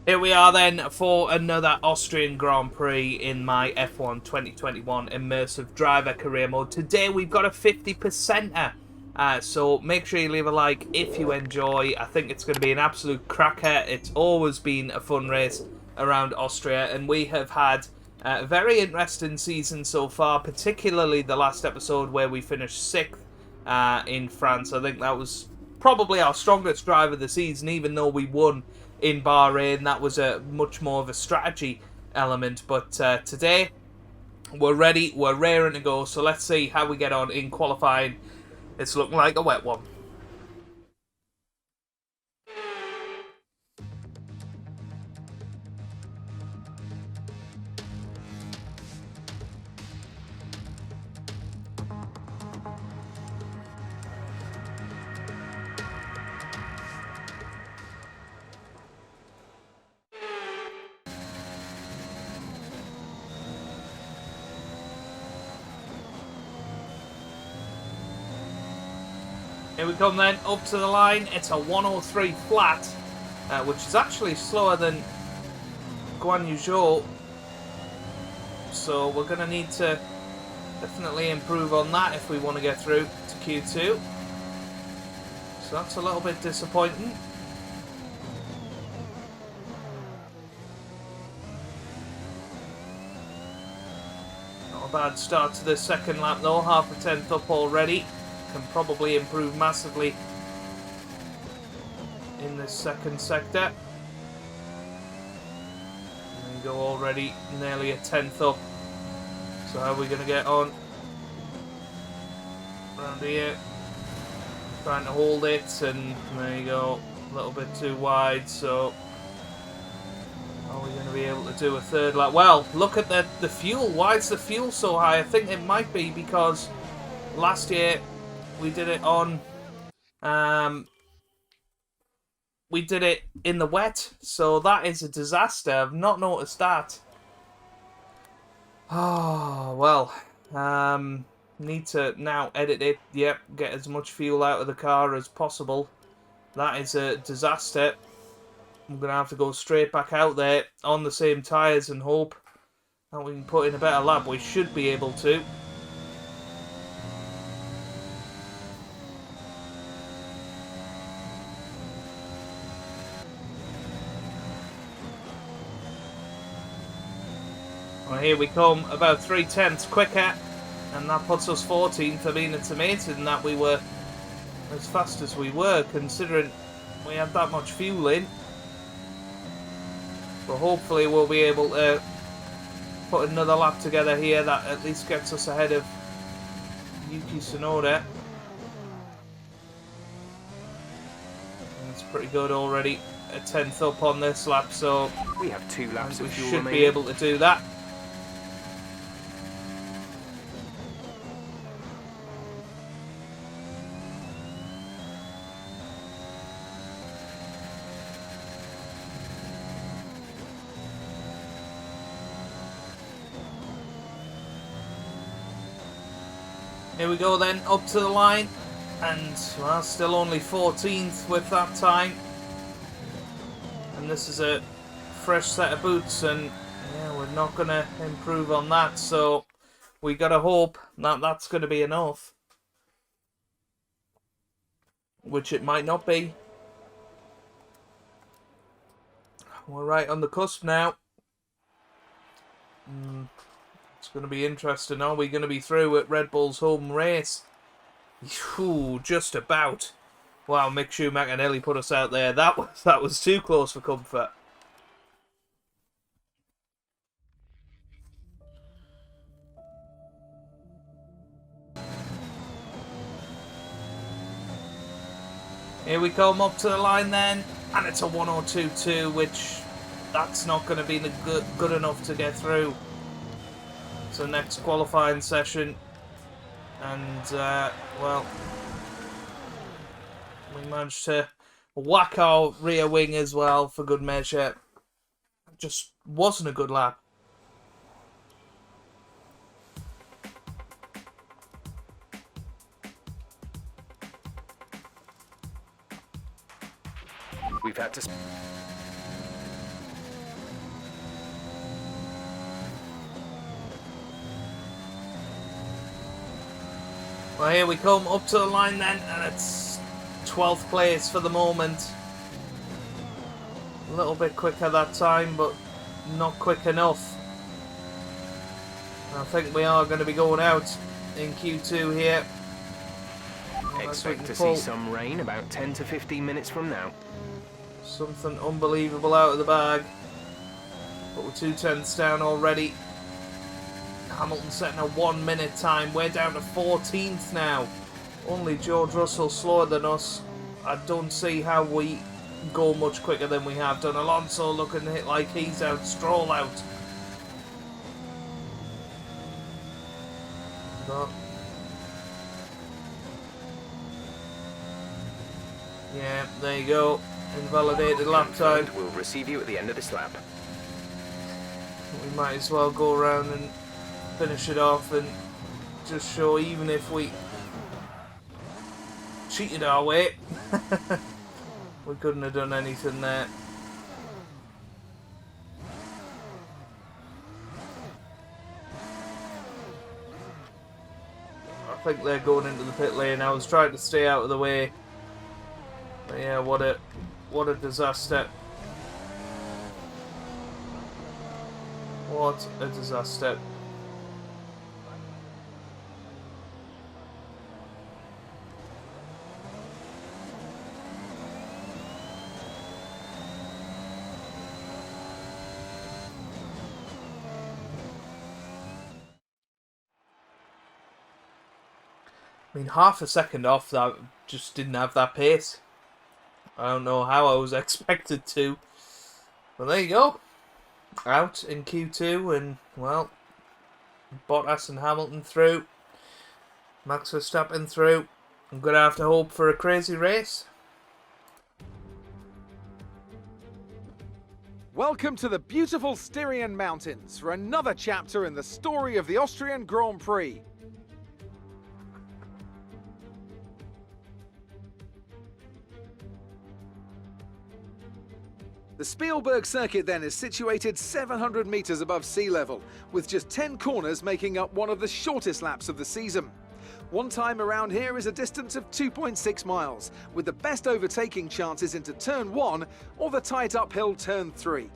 Here we are then for another Austrian Grand Prix in my F1 2021 Immersive Driver Career Mode. Today we've got a 50%er, so make sure you leave a like if you enjoy. I think it's going to be an absolute cracker. It's always been a fun race around Austria, and we have had a very interesting season so far, particularly the last episode where we finished 6th in France. I think that was probably our strongest drive of the season, even though we won in Bahrain. That was a much more of a strategy element, but today we're ready, we're raring to go, so let's see how we get on in qualifying. It's looking like a wet one. Here we come then, up to the line. It's a 103 flat, which is actually slower than Guan Yu Zhou. So we're going to need to definitely improve on that if we want to get through to Q2. So that's a little bit disappointing. Not a bad start to the second lap though, half a tenth up already. Can probably improve massively in this second sector. There you go, already nearly a tenth up. So how are we going to get on around here? Trying to hold it, and there you go, a little bit too wide. So are we going to be able to do a third lap? Well, look at the fuel. Why is the fuel so high? I think it might be because last year we did it on, we did it in the wet, so that is a disaster. I've not noticed that. Oh, well, need to now edit it. Yep, get as much fuel out of the car as possible. That is a disaster. I'm going to have to go straight back out there on the same tyres and hope that we can put in a better lap. We should be able to. Well, here we come, about 3/10 quicker, and that puts us 14th. I mean, it's amazing that we were as fast as we were, considering we had that much fuel in. But hopefully we'll be able to put another lap together here that at least gets us ahead of Yuki Tsunoda. That's pretty good already, a 10th up on this lap, so we have 2 laps we of fuel should remaining. be able to do that. Here we go then, up to the line, and well, still only 14th with that time. And this is a fresh set of boots, and yeah, we're not going to improve on that, so we got to hope that that's going to be enough. Which it might not be. We're right on the cusp now. It's going to be interesting. Are we going to be through at Red Bull's home race? Ooh, just about. Wow, Mick Schumacher nearly put us out there. That was too close for comfort. Here we come up to the line then, and it's a 102.2, which that's not going to be good enough to get through. So next qualifying session, and well, we managed to whack our rear wing as well for good measure. Just wasn't a good lap. We've had to... Well, here we come up to the line then, and it's 12th place for the moment. A little bit quicker that time, but not quick enough. I think we are going to be going out in Q2 here. Expect to see some rain about 10 to 15 minutes from now. Something unbelievable out of the bag. But we're 2 tenths down already. Hamilton setting a 1 minute time. We're down to 14th now. Only George Russell slower than us. I don't see how we go much quicker than we have done. Alonso looking like he's out. Stroll out. But yeah, there you go. Invalidated lap time. We'll receive you at the end of this lap. We might as well go around and finish it off and just show, even if we cheated our way, we couldn't have done anything there. I think they're going into the pit lane. I was trying to stay out of the way. But yeah, what a disaster. What a disaster. I mean, half a second off that, just didn't have that pace. I don't know how I was expected to. But there you go. Out in Q2, and, well, Bottas and Hamilton through. Max Verstappen through. I'm going to have to hope for a crazy race. Welcome to the beautiful Styrian Mountains for another chapter in the story of the Austrian Grand Prix. The Spielberg circuit then is situated 700 metres above sea level, with just 10 corners making up one of the shortest laps of the season. One time around here is a distance of 2.6 miles, with the best overtaking chances into turn 1 or the tight uphill turn 3.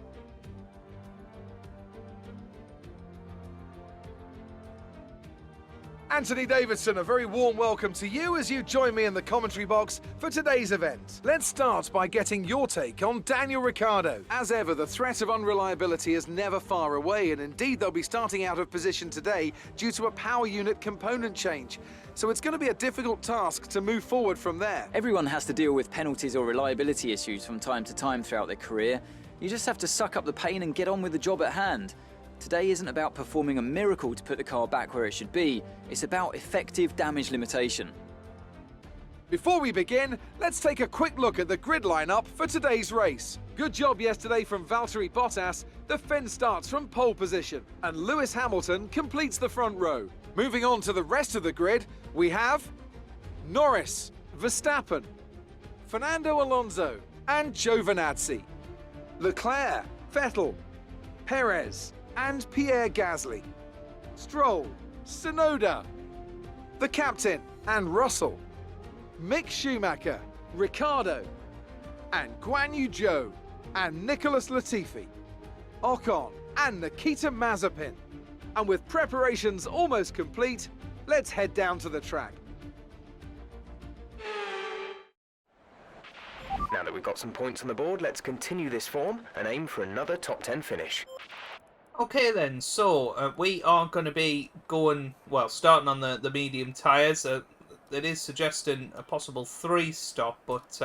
Anthony Davidson, a very warm welcome to you as you join me in the commentary box for today's event. Let's start by getting your take on Daniel Ricciardo. As ever, the threat of unreliability is never far away, and indeed they'll be starting out of position today due to a power unit component change. So it's going to be a difficult task to move forward from there. Everyone has to deal with penalties or reliability issues from time to time throughout their career. You just have to suck up the pain and get on with the job at hand. Today isn't about performing a miracle to put the car back where it should be, it's about effective damage limitation. Before we begin, let's take a quick look at the grid lineup for today's race. Good job yesterday from Valterri Bottas. The Finn starts from pole position, and Lewis Hamilton completes the front row. Moving on to the rest of the grid, we have Norris, Verstappen, Fernando Alonso, and Giovinazzi, Leclerc, Vettel, Perez, and Pierre Gasly, Stroll, Tsunoda, the captain, and Russell, Mick Schumacher, Ricciardo, and Guan Yu Zhou, and Nicholas Latifi, Ocon, and Nikita Mazepin. And with preparations almost complete, let's head down to the track. Now that we've got some points on the board, let's continue this form and aim for another top 10 finish. Okay then, so we are going to be going, well, starting on the medium tyres. It is suggesting a possible 3 stop, but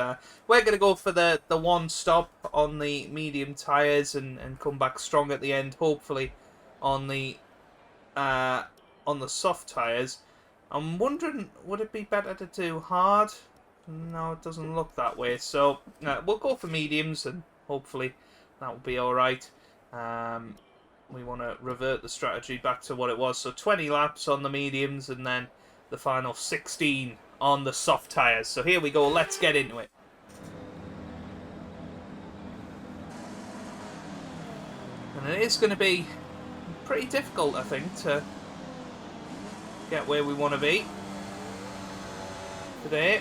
we're going to go for the 1 stop on the medium tyres and come back strong at the end, hopefully on the soft tyres. I'm wondering, would it be better to do hard? No, it doesn't look that way, so we'll go for mediums and hopefully that will be alright. We want to revert the strategy back to what it was. So 20 laps on the mediums and then the final 16 on the soft tyres. So here we go. Let's get into it. And it is going to be pretty difficult, I think, to get where we want to be. today.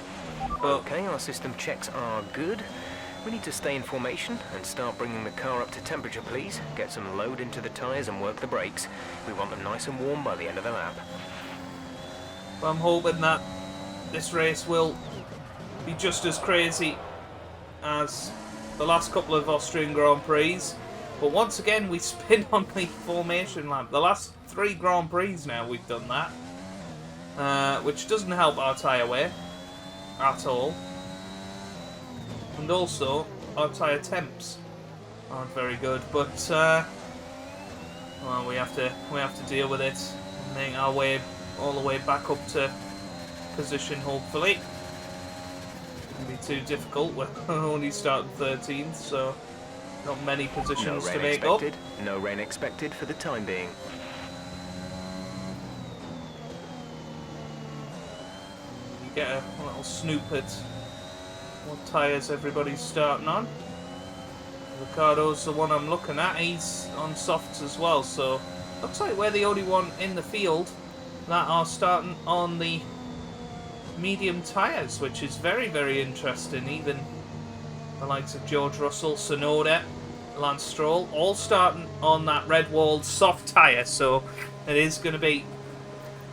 But Okay, our system checks are good. We need to stay in formation and start bringing the car up to temperature, please. Get some load into the tyres and work the brakes. We want them nice and warm by the end of the lap. I'm hoping that this race will be just as crazy as the last couple of Austrian Grand Prix. But once again, we spin on the formation lap. The last 3 Grand Prix now we've done that. Which doesn't help our tyre wear at all. And also, our tyre temps aren't very good. But, well, we have to deal with it and make our way all the way back up to position, hopefully. Won't be too difficult. We're only starting 13th, so not many positions to make up. No rain expected for the time being. You get a little snoop at what tyres everybody's starting on. Ricardo's the one I'm looking at. He's on softs as well, so looks like we're the only one in the field that are starting on the medium tyres, which is very, very interesting. Even the likes of George Russell, Tsunoda, Lance Stroll, all starting on that red-walled soft tyre, so it is going to be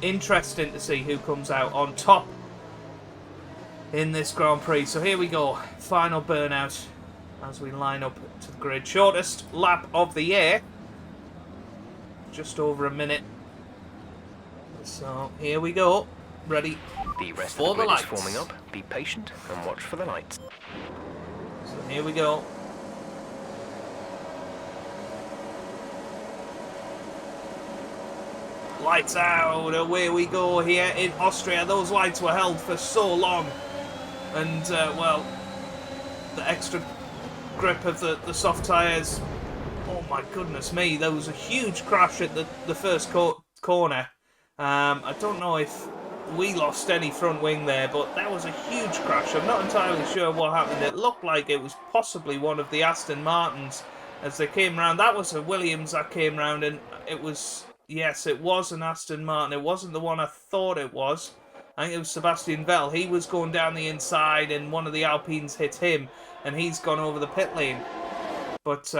interesting to see who comes out on top in this Grand Prix. So here we go, final burnout as we line up to the grid. Shortest lap of the year, just over a minute. So here we go, ready The rest for of the the grid is lights. forming up. Be patient and watch for the lights. So here we go. Lights out, away we go here in Austria. Those lights were held for so long. And, well, the extra grip of the soft tyres. Oh my goodness me, there was a huge crash at the first corner. I don't know if we lost any front wing there, but that was a huge crash. I'm not entirely sure what happened. It looked like it was possibly one of the Aston Martins as they came round. That was a Williams that came round, and it was, yes, it was an Aston Martin. It wasn't the one I thought it was. I think it was Sebastian Vettel. He was going down the inside, and one of the Alpines hit him, and he's gone over the pit lane. But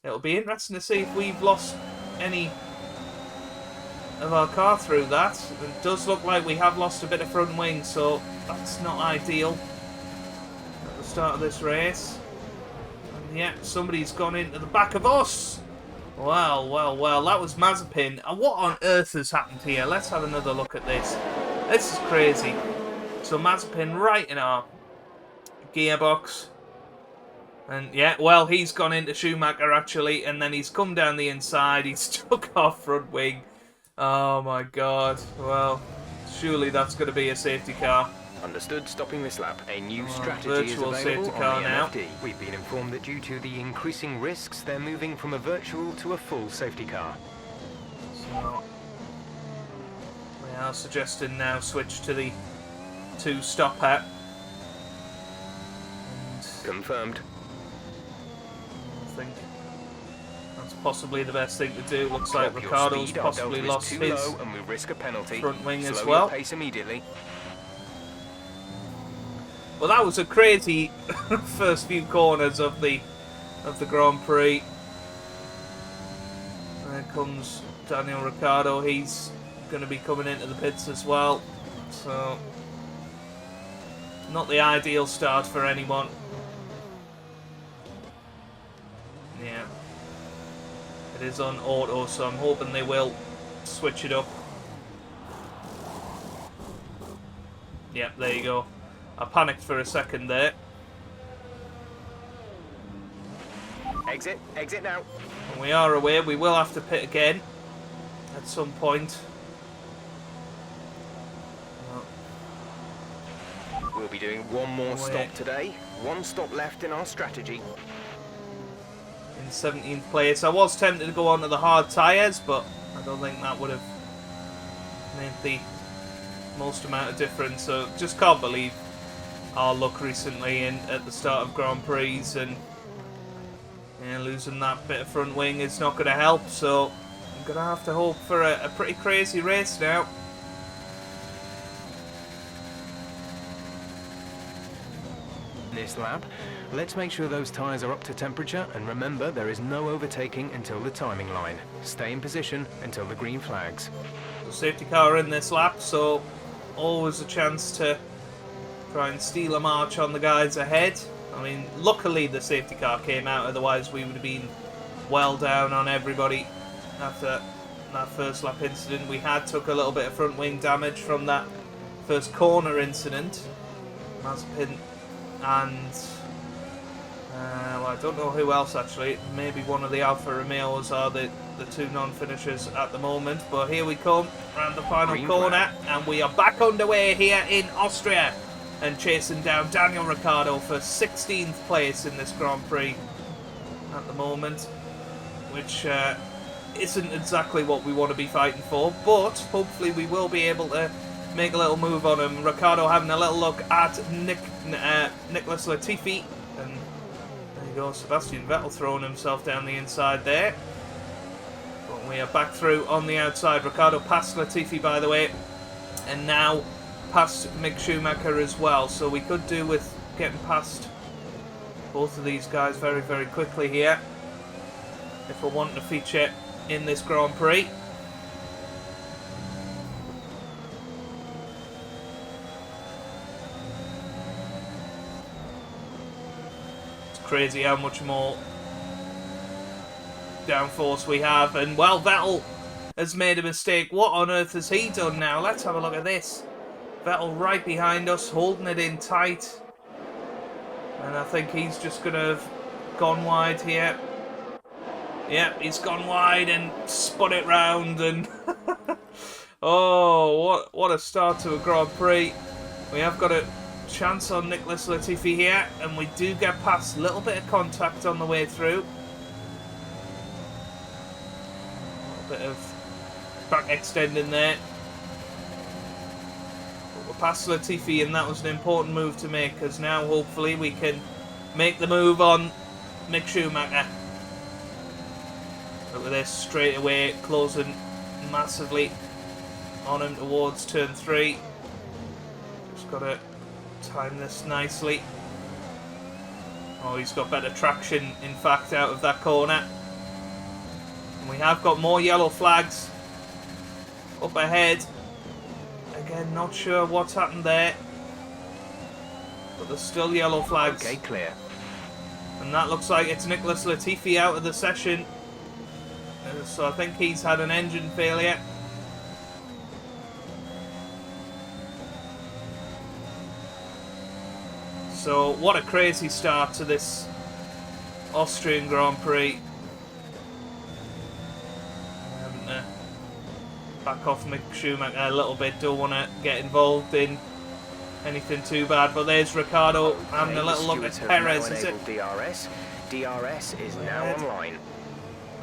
it'll be interesting to see if we've lost any of our car through that. It does look like we have lost a bit of front wing, so that's not ideal at the start of this race. And yeah, somebody's gone into the back of us. Well, well, well, that was Mazepin. And what on earth has happened here? Let's have another look at this. This is crazy. So Mazepin right in our gearbox. And yeah, well, he's gone into Schumacher actually, and then he's come down the inside. He's took off front wing. Oh my god. Well, surely that's going to be a safety car. Understood, stopping this lap. A new strategy is virtual available safety car on the now. MFD. We've been informed that due to the increasing risks, they're moving from a virtual to a full safety car. So, we are suggesting now switch to the 2-stopper. Confirmed. I think that's possibly the best thing to do. Looks like Drop your Ricardo's speed, our possibly delta is lost too his low and we risk a penalty. front wing as Slow well. your pace immediately. Well, that was a crazy first few corners of the Grand Prix. There comes Daniel Ricciardo. He's going to be coming into the pits as well. So, not the ideal start for anyone. Yeah. It is on auto, so I'm hoping they will switch it up. Yep, there you go. I panicked for a second there. Exit, exit now. And we are aware we will have to pit again at some point. We'll be doing one more stop today. One stop left in our strategy. In 17th place. I was tempted to go on to the hard tyres, but I don't think that would have made the most amount of difference. So just can't believe our luck recently at the start of Grand Prix, and losing that bit of front wing is not going to help. So I'm going to have to hope for a pretty crazy race now. this lap. Let's make sure those tyres are up to temperature, and remember, there is no overtaking until the timing line. Stay in position until the green flags. Safety car in this lap, so always a chance to try and steal a march on the guys ahead. I mean, luckily the safety car came out, otherwise we would have been well down on everybody after that first lap incident. We had took a little bit of front wing damage from that first corner incident. Mazepin and well, I don't know who else actually. Maybe one of the Alfa Romeos are the two non-finishers at the moment. But here we come around the final corner, and we are back underway here in Austria and chasing down Daniel Ricciardo for 16th place in this Grand Prix at the moment, which isn't exactly what we want to be fighting for, but hopefully we will be able to make a little move on him. Ricciardo having a little look at Nicholas Latifi, and there you go, Sebastian Vettel throwing himself down the inside there. But we are back through on the outside. Ricciardo past Latifi, by the way, and now past Mick Schumacher as well, so we could do with getting past both of these guys very, very quickly here if we're wanting to feature in this Grand Prix. It's crazy how much more downforce we have, and well, Vettel has made a mistake. What on earth has he done now? Let's have a look at this. Vettel right behind us, holding it in tight. And I think he's just going to have gone wide here. Yeah, he's gone wide and spun it round. And oh, what a start to a Grand Prix. We have got a chance on Nicholas Latifi here. And we do get past a little bit of contact on the way through. A little bit of track extending there. Past Latifi, and that was an important move to make, because now hopefully we can make the move on Mick Schumacher. Look at this, straight away closing massively on him towards turn 3. Just got to time this nicely. Oh, he's got better traction in fact out of that corner. And we have got more yellow flags up ahead. Again, not sure what's happened there, but there's still yellow flags. Okay, clear. And that looks like it's Nicholas Latifi out of the session. So I think he's had an engine failure. So what a crazy start to this Austrian Grand Prix. Back off Mick Schumacher a little bit, don't want to get involved in anything too bad. But there's Ricciardo having a little look at Perez, is it? DRS is now online.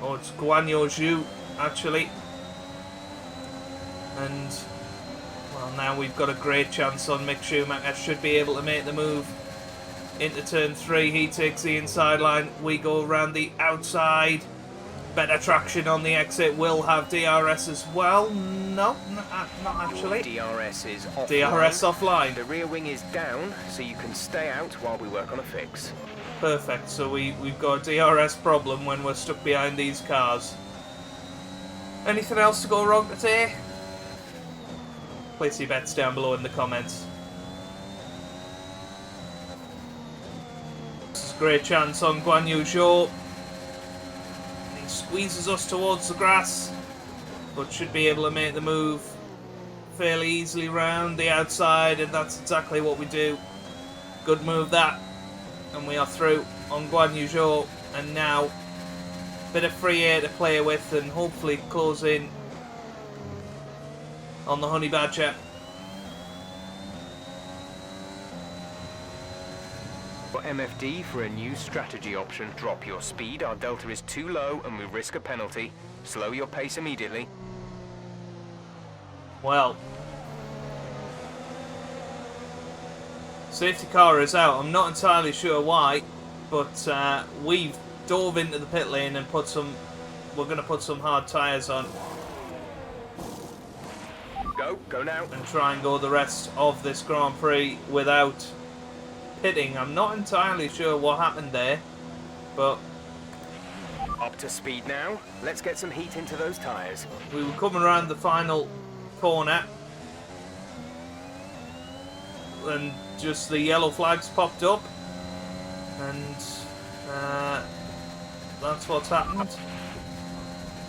Oh, it's Guan Yu Zhu, actually. And, well, now we've got a great chance on Mick Schumacher. Should be able to make the move into turn 3. He takes the inside line. We go around the outside. Better traction on the exit. Will have DRS as well. No, not actually. DRS is offline. DRS offline. The rear wing is down, so you can stay out while we work on a fix. Perfect. So we've got a DRS problem when we're stuck behind these cars. Anything else to go wrong today? Place your bets down below in the comments. This is a great chance on Guan Yu Zhou. Squeezes us towards the grass, but should be able to make the move fairly easily round the outside, and that's exactly what we do. Good move that, and we are through on Guan Yu Zhou, and now a bit of free air to play with and hopefully close in on the Honey Badger. For MFD for a new strategy option. Drop your speed, our delta is too low and we risk a penalty. Slow your pace immediately. Well, safety car is out. I'm not entirely sure why, but we've dove into the pit lane and we're going to put some hard tyres on. Go now. And try and go the rest of this Grand Prix without pitting. I'm not entirely sure what happened there, but Up to speed now. Let's get some heat into those tyres. we were coming around the final corner, and just the yellow flags popped up, and that's what's happened.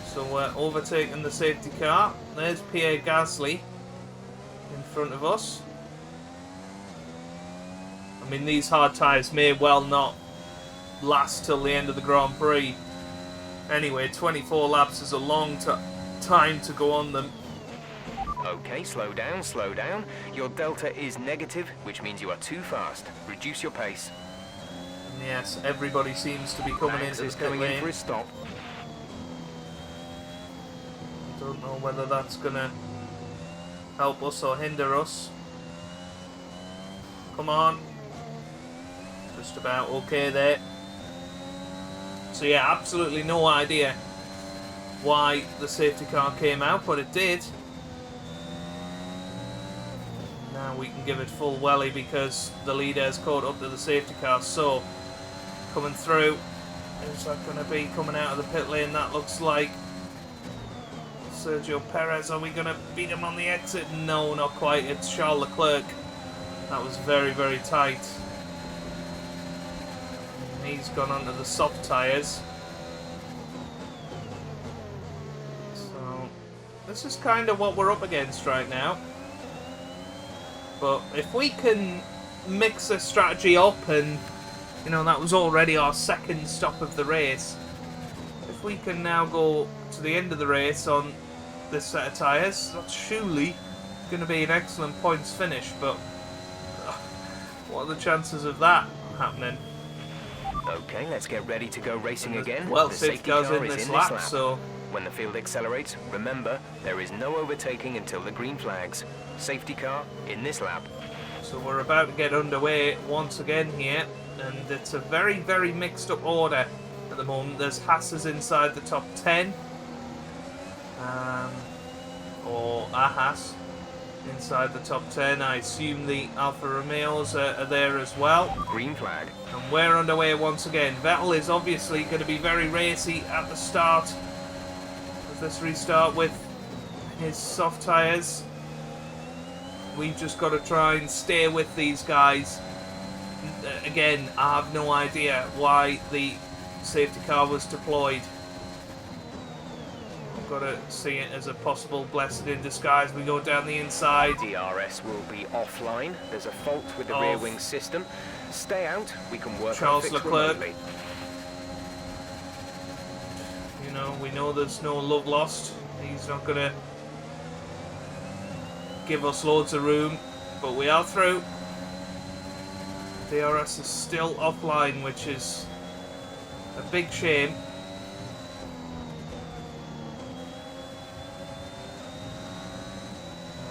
So we're overtaking the safety car. There's Pierre Gasly in front of us. I mean, these hard tyres may well not last till the end of the Grand Prix. Anyway, 24 laps is a long time to go on them. Okay, slow down, slow down. Your delta is negative, which means you are too fast. Reduce your pace. And yes, everybody seems to be coming Max into is the pit going in lane. for a stop. Don't know whether that's gonna help us or hinder us. Come on. Just about okay there. So yeah, absolutely no idea why the safety car came out, but it did. Now we can give it full welly because the leader has caught up to the safety car. So, coming through. Is that going to be coming out of the pit lane? That looks like Sergio Perez. Are we going to beat him on the exit? No, not quite. It's Charles Leclerc. That was very, very tight. He's gone onto the soft tyres. So, this is kind of what we're up against right now. But if we can mix the strategy up, and, you know, that was already our second stop of the race. If we can now go to the end of the race on this set of tyres, that's surely going to be an excellent points finish. But what are the chances of that happening? Okay, let's get ready to go racing again. Well, the safety car's in this lap, so when the field accelerates, remember, there is no overtaking until the green flags. Safety car in this lap. So we're about to get underway once again here, and it's a very, very mixed up order at the moment. There's Haas's inside the top 10, or a Haas inside the top 10. I assume the Alfa Romeos are there as well. Green flag. And we're underway once again. Vettel is obviously going to be very racy at the start of this restart with his soft tyres. We've just got to try and stay with these guys. Again, I have no idea why the safety car was deployed. I've got to see it as a possible blessing in disguise. We go down the inside. DRS will be offline. There's a fault with the rear wing system. Stay out. We can work on Charles fix Leclerc. remotely. You know, we know there's no love lost. He's not going to give us loads of room, but we are through. DRS is still offline, which is a big shame.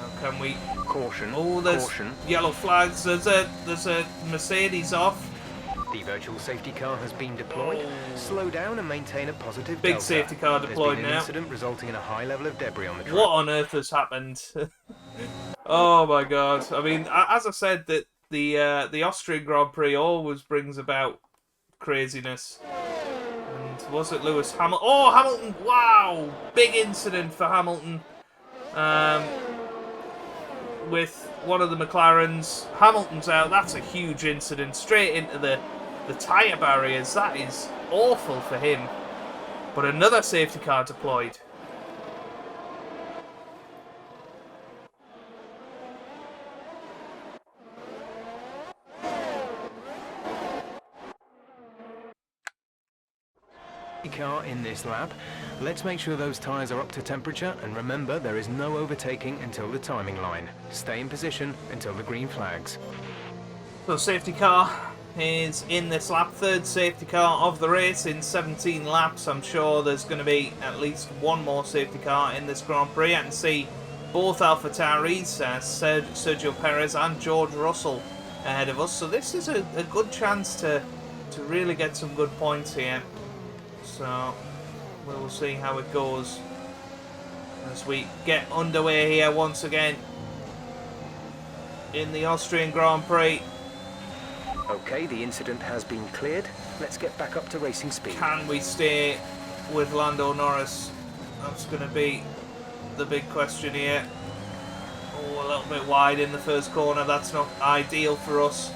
Now can we... Caution. Oh, there's Caution. yellow flags. There's a Mercedes off. The virtual safety car has been deployed. Slow down and maintain a positive Big delta. safety car deployed There's been an now. incident resulting in a high level of debris on the track. What on earth has happened? Oh my god. I mean, as I said, that the Austrian Grand Prix always brings about craziness. And was it Lewis Hamilton? Oh, Hamilton! Wow! Big incident for Hamilton. With one of the McLarens. Hamilton's out. That's a huge incident. Straight into the tyre barriers. That is awful for him. But another safety car deployed. Car in this lap. Let's make sure those tyres are up to temperature, and remember, there is no overtaking until the timing line. Stay in position until the green flags. So safety car is in this lap, third safety car of the race in 17 laps. I'm sure there's going to be at least one more safety car in this Grand Prix. I can see both AlphaTauris, Sergio Perez and George Russell ahead of us. So this is a good chance to really get some good points here. So we'll see how it goes as we get underway here once again in the Austrian Grand Prix. Okay, the incident has been cleared. Let's get back up to racing speed. Can we stay with Lando Norris? That's going to be the big question here. Oh, a little bit wide in the first corner. That's not ideal for us.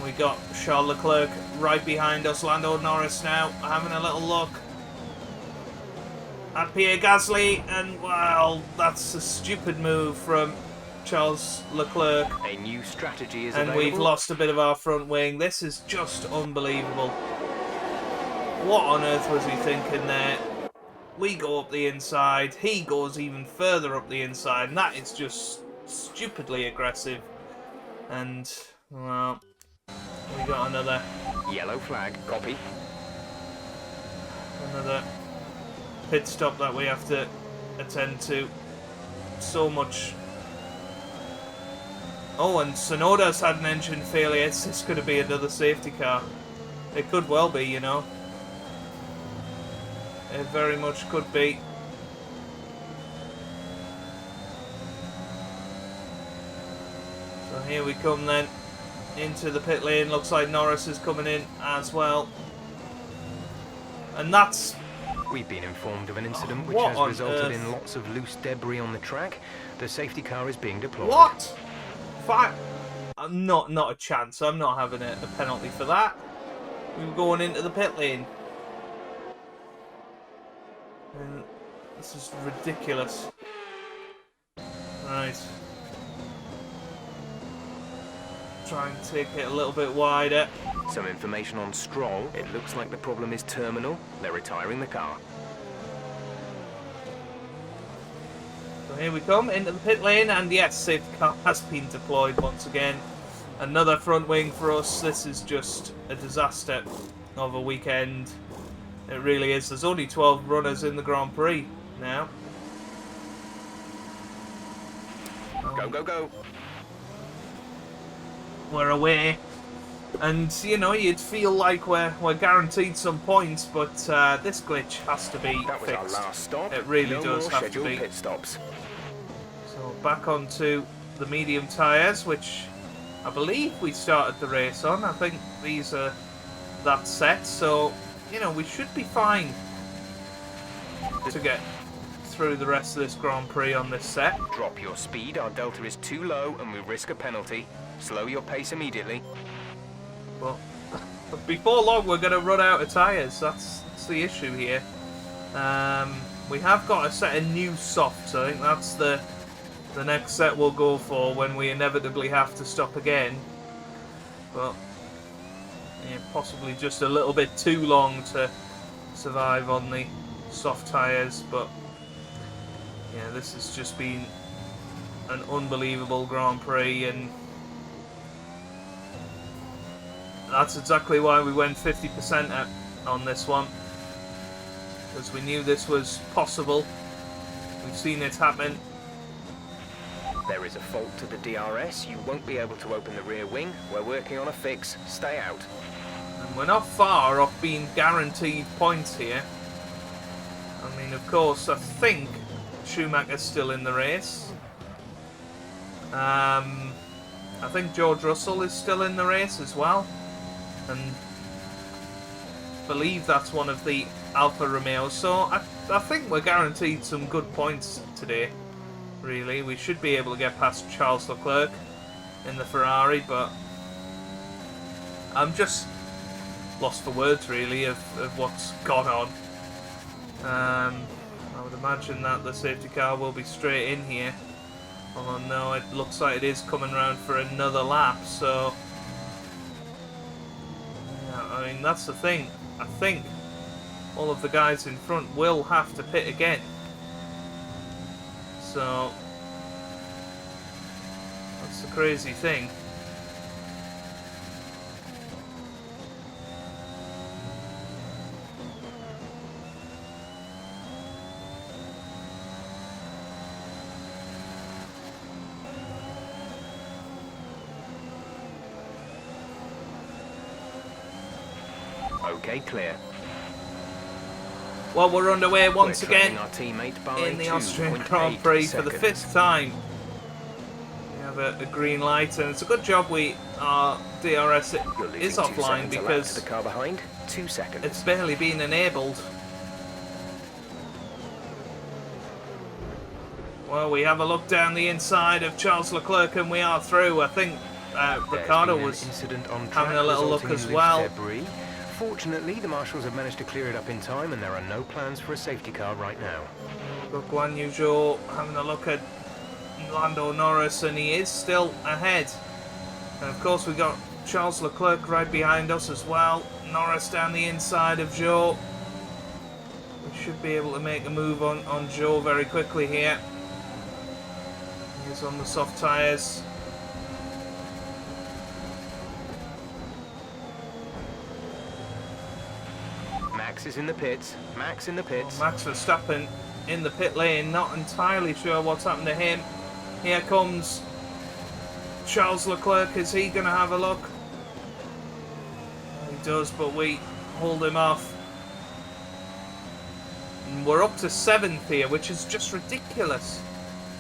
We got Charles Leclerc right behind us. Lando Norris now having a little look at Pierre Gasly, and well, that's a stupid move from Charles Leclerc. A new strategy is and available. We've lost a bit of our front wing. This is just unbelievable. What on earth was he thinking there? We go up the inside, he goes even further up the inside, and that is just stupidly aggressive. And, well, we got another Yellow flag, copy. Another pit stop that we have to attend to. So much. Oh, and Tsunoda's had an engine failure. It's just going to be another safety car. It could well be, you know. It very much could be. So here we come then. Into the pit lane. Looks like Norris is coming in as well. And that's... We've been informed of an incident which What has on resulted earth? in lots of loose debris on the track. The safety car is being deployed. What? Not a chance. I'm not having a penalty for that. We were going into the pit lane. And this is ridiculous. Right. Try and take it a little bit wider. Some information on Stroll. It looks like the problem is terminal. They're retiring the car. So here we come into the pit lane, and yes, safety car has been deployed once again. Another front wing for us. This is just a disaster of a weekend. It really is. There's only 12 runners in the Grand Prix now. Go, go, go. We're away. And, you know, you'd feel like we're guaranteed some points, but this glitch has to be That was fixed. our last stop. It really No does more have to scheduled be. pit stops. So back onto the medium tyres, which I believe we started the race on. I think these are that set, so, you know, we should be fine to get through the rest of this Grand Prix on this set. Drop your speed. Our delta is too low and we risk a penalty. Slow your pace immediately. But before long, we're going to run out of tyres. That's the issue here. We have got a set of new softs. I think that's the next set we'll go for when we inevitably have to stop again. But yeah, possibly just a little bit too long to survive on the soft tyres. But yeah, this has just been an unbelievable Grand Prix, and that's exactly why we went 50% up on this one, because we knew this was possible. We've seen it happen. There is a fault to the DRS. You won't be able to open the rear wing. We're working on a fix. Stay out. And we're not far off being guaranteed points here. I mean, of course, I think Schumacher's still in the race. I think George Russell is still in the race as well. And I believe that's one of the Alfa Romeos. So I think we're guaranteed some good points today. Really, we should be able to get past Charles Leclerc in the Ferrari, but I'm just lost for words, really, of what's gone on. I would imagine that the safety car will be straight in here. Although no, it looks like it is coming round for another lap, so yeah, I mean, that's the thing. I think all of the guys in front will have to pit again. So that's the crazy thing. Okay, clear. Well, we're underway once We're trailing again our teammate by in the Austrian 2.8 Grand Prix for the seconds. 5th time. We have a green light, and it's a good job we our DRS You're losing is 2 offline seconds a lap because to the car behind. 2 seconds. it's barely been enabled. Well, we have a look down the inside of Charles Leclerc and we are through. I think Ricciardo was having a little look as well. Debris. Fortunately, the marshals have managed to clear it up in time and there are no plans for a safety car right now. Got Guan Yu Zhou having a look at Lando Norris and he is still ahead. And of course we got Charles Leclerc right behind us as well. Norris down the inside of Zhou. We should be able to make a move on Zhou very quickly here. He's on the soft tyres. Max is in the pits. Max in the pits. Max Verstappen in the pit lane. Not entirely sure what's happened to him. Here comes Charles Leclerc. Is he going to have a look? He does, but we hold him off. And we're up to 7th here, which is just ridiculous.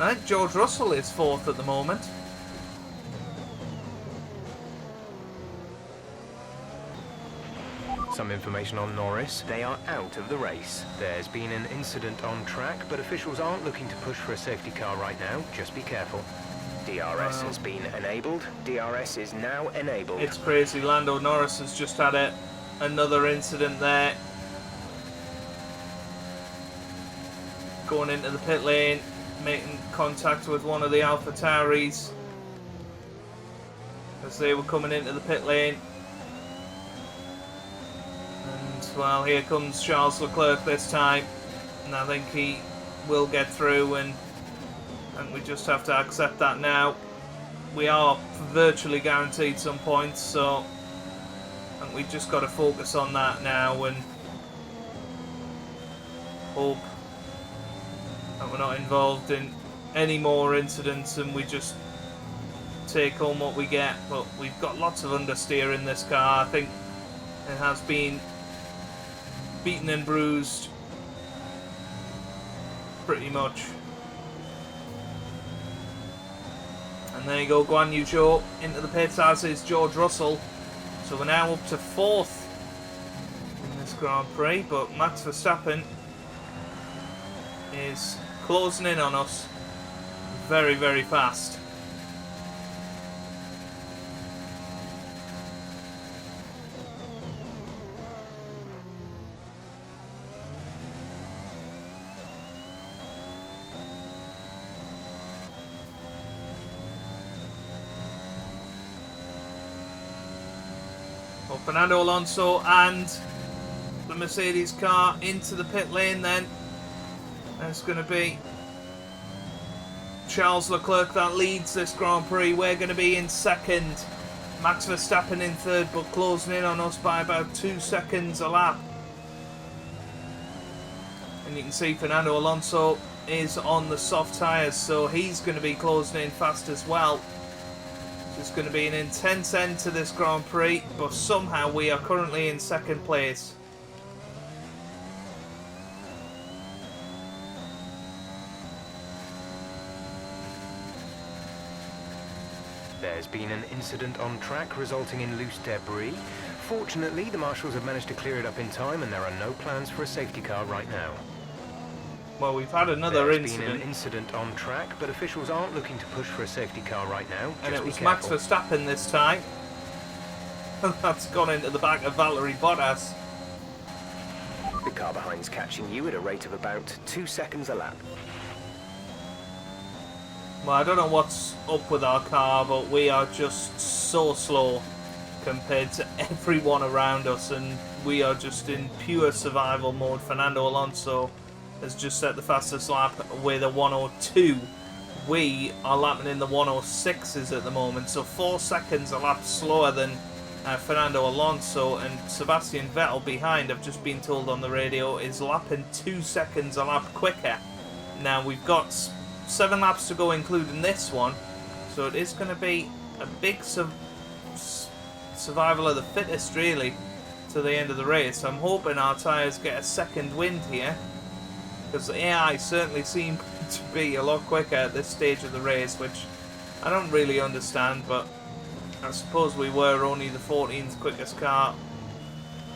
I think George Russell is 4th at the moment. Some information on Norris. They are out of the race. There's been an incident on track, but officials aren't looking to push for a safety car right now. Just be careful. DRS has been enabled. DRS is now enabled. It's crazy. Lando Norris has just had another incident there. Going into the pit lane, making contact with one of the AlphaTauris as they were coming into the pit lane. And well, here comes Charles Leclerc this time, and I think he will get through, and we just have to accept that now. We are virtually guaranteed some points, so I think we just got to focus on that now and hope that we're not involved in any more incidents and we just take home what we get. But we've got lots of understeer in this car. I think it has been beaten and bruised pretty much. And there you go, Guan Yu Zhou into the pits, as is George Russell. So we're now up to 4th in this Grand Prix, but Max Verstappen is closing in on us very, very fast. Well, Fernando Alonso and the Mercedes car into the pit lane then. It's going to be Charles Leclerc that leads this Grand Prix. We're going to be in 2nd. Max Verstappen in 3rd, but closing in on us by about 2 seconds a lap. And you can see Fernando Alonso is on the soft tyres, so he's going to be closing in fast as well. It's going to be an intense end to this Grand Prix, but somehow we are currently in 2nd place. There's been an incident on track resulting in loose debris. Fortunately, the marshals have managed to clear it up in time and there are no plans for a safety car right now. Well, we've had another There's been an incident on track, but officials aren't looking to push for a safety car right now. And Just it was be Max careful. Verstappen this time. That's gone into the back of Valtteri Bottas. The car behind's catching you at a rate of about 2 seconds a lap. Well, I don't know what's up with our car, but we are just so slow compared to everyone around us, and we are just in pure survival mode. Fernando Alonso has just set the fastest lap with a 1:02. We are lapping in the 1:06s at the moment, so 4 seconds a lap slower than Fernando Alonso, and Sebastian Vettel behind, I've just been told on the radio, is lapping 2 seconds a lap quicker. Now we've got 7 laps to go, including this one, so it is going to be a big survival of the fittest really to the end of the race. I'm hoping our tyres get a second wind here, because the AI certainly seem to be a lot quicker at this stage of the race, which I don't really understand, but I suppose we were only the 14th quickest car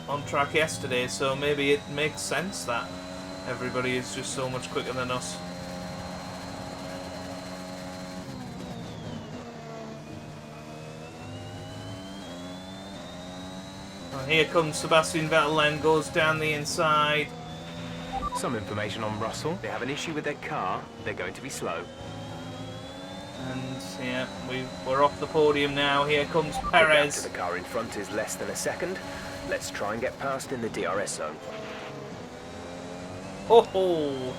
on track yesterday, so maybe it makes sense that everybody is just so much quicker than us. Well, here comes Sebastian Vettel, then goes down the inside. Some information on Russell. They have an issue with their car. They're going to be slow. And yeah, we're off the podium now. Here comes The gap Perez. to the car in front is less than a second. Let's try and get past in the DRS zone. Oh,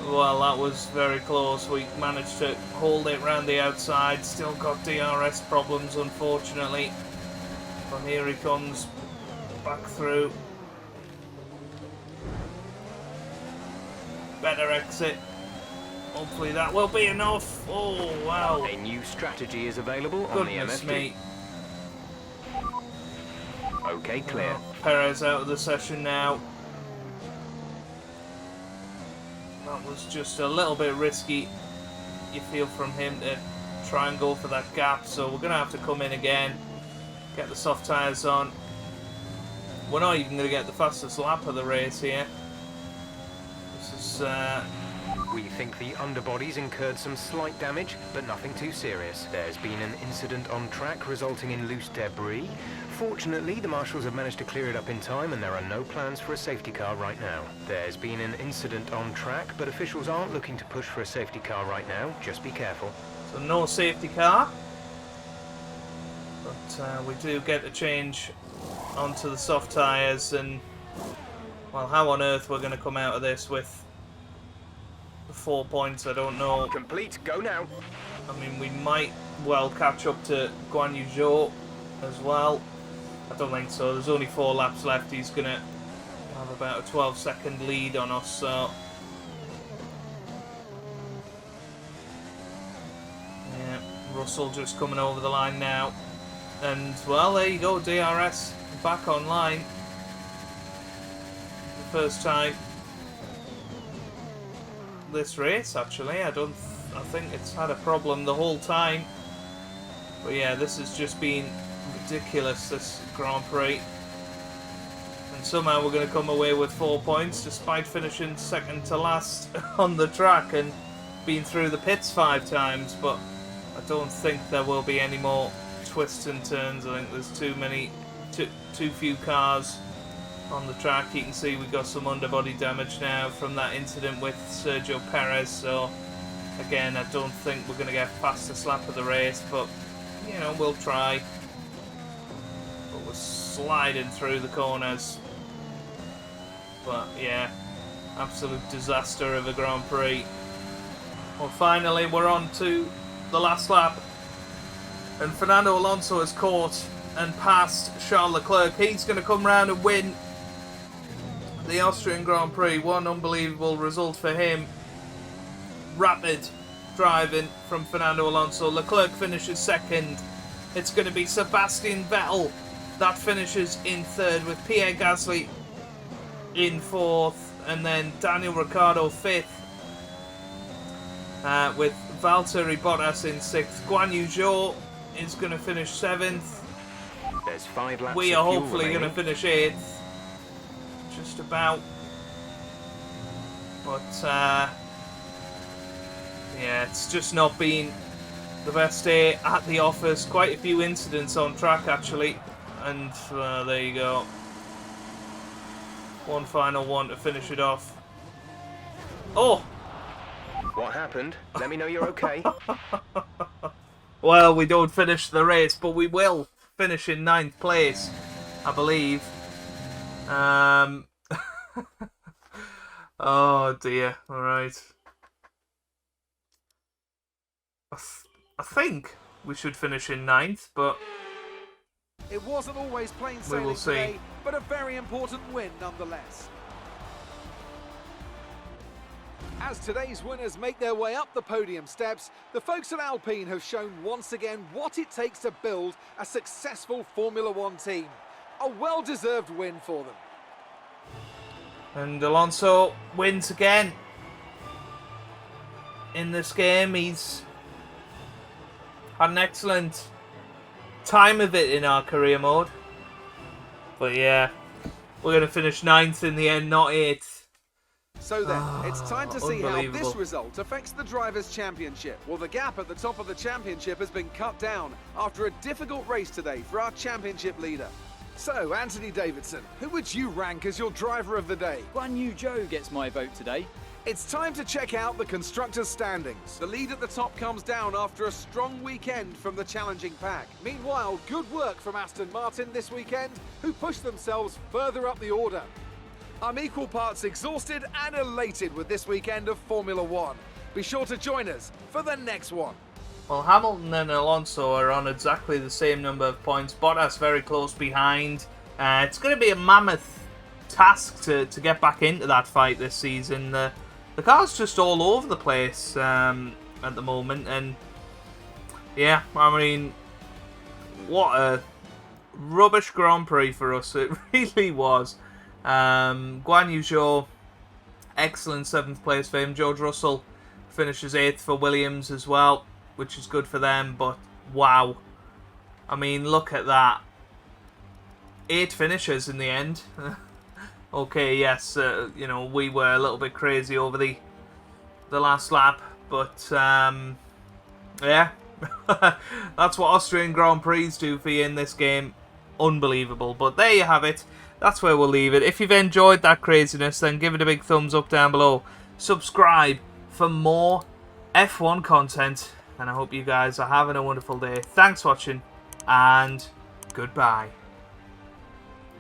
well, that was very close. We managed to hold it round the outside. Still got DRS problems, unfortunately. But here he comes back through. Better exit. Hopefully that will be enough. Oh, wow. A new strategy is available on the Goodness MFD. me. Okay, clear. Perez out of the session now. That was just a little bit risky, you feel, from him to try and go for that gap. So we're going to have to come in again, get the soft tyres on. We're not even going to get the fastest lap of the race here. This is... We think the underbodies incurred some slight damage, but nothing too serious. There's been an incident on track resulting in loose debris. Fortunately, the marshals have managed to clear it up in time and there are no plans for a safety car right now. There's been an incident on track, but officials aren't looking to push for a safety car right now. Just be careful. So no safety car. But we do get to change onto the soft tyres, and well, how on earth we're going to come out of this with 4 points, I don't know. Complete, go now. I mean, we might well catch up to Guan Yu Zhou as well. I don't think so. There's only 4 laps left. He's going to have about a 12-second lead on us, so... yeah, Russell just coming over the line now. And, well, there you go, DRS back online. The first time this race, actually. I think it's had a problem the whole time. But yeah, this has just been ridiculous, this Grand Prix. And somehow we're going to come away with 4 points despite finishing second to last on the track and being through the pits 5 times. But I don't think there will be any more twists and turns. I think there's too few cars on the track. You can see we got some underbody damage now from that incident with Sergio Perez, so again, I don't think we're going to get fastest lap of the race, but you know, we'll try. But we're sliding through the corners. But yeah, absolute disaster of a Grand Prix. Well, finally we're on to the last lap, and Fernando Alonso has caught and passed Charles Leclerc. He's going to come round and win the Austrian Grand Prix. One unbelievable result for him. Rapid driving from Fernando Alonso. Leclerc finishes second. It's going to be Sebastian Vettel that finishes in third, with Pierre Gasly in fourth, and then Daniel Ricciardo fifth, with Valtteri Bottas in sixth. Guan Yu Zhou is going to finish seventh. There's 5 laps. We are hopefully going to finish eighth. Just about. But yeah, it's just not been the best day at the office. Quite a few incidents on track, actually. And there you go. One final one to finish it off. Oh! What happened? Let me know you're okay. Well, we don't finish the race, but we will finish in 9th place, I believe. Oh dear. Alright. I think we should finish in 9th, but It wasn't always plain we sailing will see. today, but a very important win nonetheless. As today's winners make their way up the podium steps, the folks at Alpine have shown once again what it takes to build a successful Formula One team. A well-deserved win for them. And Alonso wins again in this game. He's had an excellent time of it in our career mode. But yeah, we're going to finish 9th in the end, not 8th. So then, it's time to see how this Unbelievable. result affects the Drivers' Championship. Well, the gap at the top of the championship has been cut down after a difficult race today for our championship leader. So, Anthony Davidson, who would you rank as your driver of the day? Guan Yu Zhou gets my vote today. It's time to check out the constructors' standings. The lead at the top comes down after a strong weekend from the challenging pack. Meanwhile, good work from Aston Martin this weekend, who pushed themselves further up the order. I'm equal parts exhausted and elated with this weekend of Formula One. Be sure to join us for the next one. Well, Hamilton and Alonso are on exactly the same number of points. Bottas very close behind. It's going to be a mammoth task to get back into that fight this season. The car's just all over the place at the moment. And yeah, I mean, what a rubbish Grand Prix for us. It really was. Guan Yu Zhou, excellent 7th place for him. George Russell finishes 8th for Williams as well, which is good for them, but wow. I mean, look at that. 8 finishes in the end. Okay, yes, you know, we were a little bit crazy over the last lap, but yeah. That's what Austrian Grand Prix do for you in this game. Unbelievable. But there you have it. That's where we'll leave it. If you've enjoyed that craziness, then give it a big thumbs up down below. Subscribe for more F1 content. And I hope you guys are having a wonderful day. Thanks for watching, and goodbye.